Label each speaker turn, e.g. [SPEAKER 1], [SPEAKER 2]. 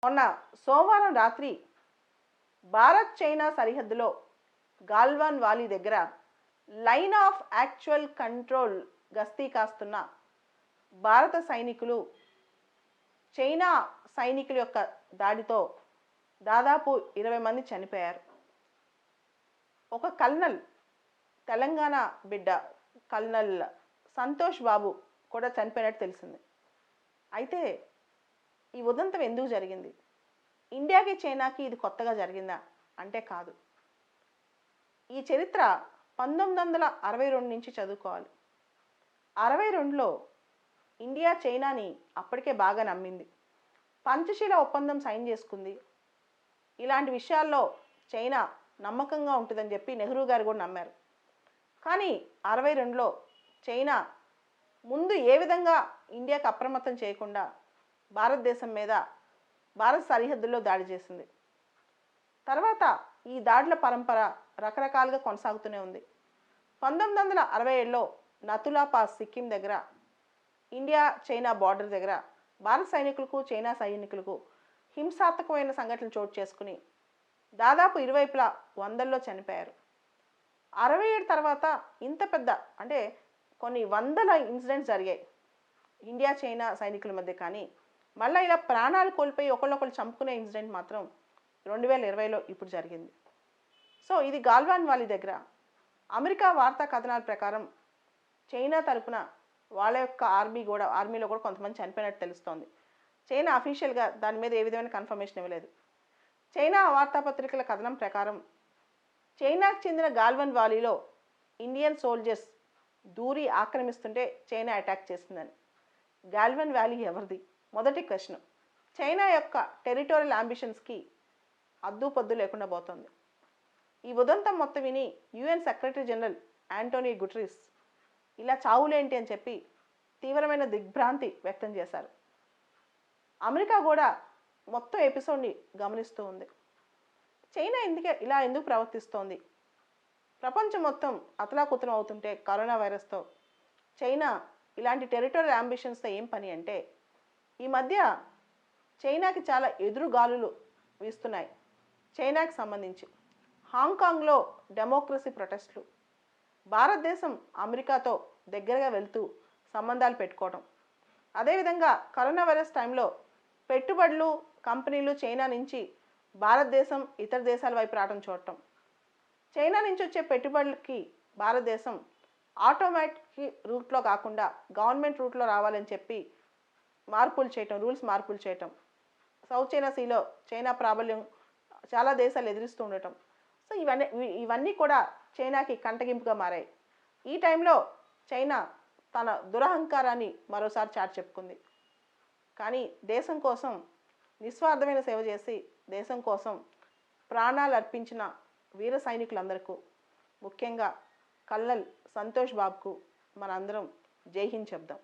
[SPEAKER 1] మొన్న సోమవారం రాత్రి భారత్ చైనా సరిహద్దులో గాల్వాన్ వాలీ దగ్గర లైన్ ఆఫ్ యాక్చువల్ కంట్రోల్ గస్తీ కాస్తున్న భారత సైనికులు చైనా సైనికుల యొక్క దాడితో దాదాపు 20 మంది చనిపోయారు. ఒక కల్నల్, తెలంగాణ బిడ్డ కల్నల్ సంతోష్ బాబు కూడా చనిపోయినట్టు తెలిసింది. అయితే ఈ ఉదంతం ఎందుకు జరిగింది? ఇండియాకి చైనాకి ఇది కొత్తగా జరిగిందా అంటే కాదు. ఈ చరిత్ర 1962 నుంచి చదువుకోవాలి. 62లో ఇండియా చైనాని అప్పటికే బాగా నమ్మింది. పంచశీల ఒప్పందం సైన్ చేసుకుంది. ఇలాంటి విషయాల్లో చైనా నమ్మకంగా ఉంటుందని చెప్పి నెహ్రూ గారు కూడా నమ్మారు. కానీ 62లో చైనా ముందు ఏ విధంగా ఇండియాకి అప్రమత్తం చేయకుండా భారతదేశం మీద భారత సరిహద్దుల్లో దాడి చేసింది. తర్వాత ఈ దాడుల పరంపర రకరకాలుగా కొనసాగుతూనే ఉంది. 1967లో నతులా పాస్ సిక్కిం దగ్గర ఇండియా చైనా బార్డర్ దగ్గర భారత సైనికులకు చైనా సైనికులకు హింసాత్మకమైన సంఘటనలు చోటు చేసుకుని దాదాపు ఇరువైపులా వందల్లో చనిపోయారు. 67 తర్వాత ఇంత పెద్ద అంటే కొన్ని వందల ఇన్సిడెంట్స్ జరిగాయి ఇండియా చైనా సైనికుల మధ్య. కానీ మళ్ళీ ఇలా ప్రాణాలు కోల్పోయి ఒకళ్ళొకళ్ళు చంపుకునే ఇన్సిడెంట్ మాత్రం 2020లో ఇప్పుడు జరిగింది. సో ఇది గాల్వాన్ వాలీ దగ్గర అమెరికా వార్తా కథనాల ప్రకారం చైనా తరపున వాళ్ళ యొక్క ఆర్మీలో కూడా కొంతమంది చనిపోయినట్టు తెలుస్తోంది. చైనా అఫీషియల్గా దాని మీద ఏ విధమైన కన్ఫర్మేషన్ ఇవ్వలేదు. చైనా వార్తాపత్రికల కథనం ప్రకారం చైనాకు చెందిన గాల్వాన్ వాలీలో ఇండియన్ సోల్జర్స్ దూరి ఆక్రమిస్తుంటే చైనా అటాక్ చేసిందని. గాల్వాన్ వ్యాలీ ఎవరిది? మొదటి క్వశ్చన్. చైనా యొక్క టెరిటోరియల్ అంబిషన్స్కి అద్దుపొద్దు లేకుండా పోతుంది. ఈ ఉదంతం మొత్తం విని UN secretary general Anthony Guterres ఇలా చావులేంటి అని చెప్పి తీవ్రమైన దిగ్భ్రాంతి వ్యక్తం చేశారు. అమెరికా కూడా మొత్తం ఎపిసోడ్ని గమనిస్తూ ఉంది. చైనా ఎందుకు ప్రవర్తిస్తోంది? ప్రపంచం మొత్తం అతలాకుతలం అవుతుంటే కరోనా వైరస్తో చైనా ఇలాంటి టెరిటోరియల్ అంబిషన్స్తో ఏం పని అంటే, ఈ మధ్య చైనాకి చాలా ఎదురుగాలులు వీస్తున్నాయి. చైనాకి సంబంధించి హాంకాంగ్లో డెమోక్రసీ ప్రొటెస్టులు, భారతదేశం అమెరికాతో దగ్గరగా వెళ్తూ సంబంధాలు పెట్టుకోవడం, అదేవిధంగా కరోనా వైరస్ టైంలో పెట్టుబడులు కంపెనీలు చైనా నుంచి భారతదేశం ఇతర దేశాల వైపు రావడం చూడటం, చైనా నుంచి వచ్చే పెట్టుబడులకి భారతదేశం ఆటోమేటిక్ రూట్లో కాకుండా గవర్నమెంట్ రూట్లో రావాలని చెప్పి రూల్స్ మార్పులు చేయటం, సౌత్ చైనా సీలో చైనా ప్రాబల్యం చాలా దేశాలు ఎదురిస్తూ ఉండటం. సో ఇవన్నీ కూడా చైనాకి కంటగింపుగా మారాయి. ఈ టైంలో చైనా తన దురహంకారాన్ని మరోసారి చాటి చెప్పుకుంది. కానీ దేశం కోసం నిస్వార్థమైన సేవ చేసి దేశం కోసం ప్రాణాలు అర్పించిన వీర సైనికులందరికీ, ముఖ్యంగా కల్నల్ సంతోష్ బాబుకు మనందరం జై హింద్ చెప్దాం.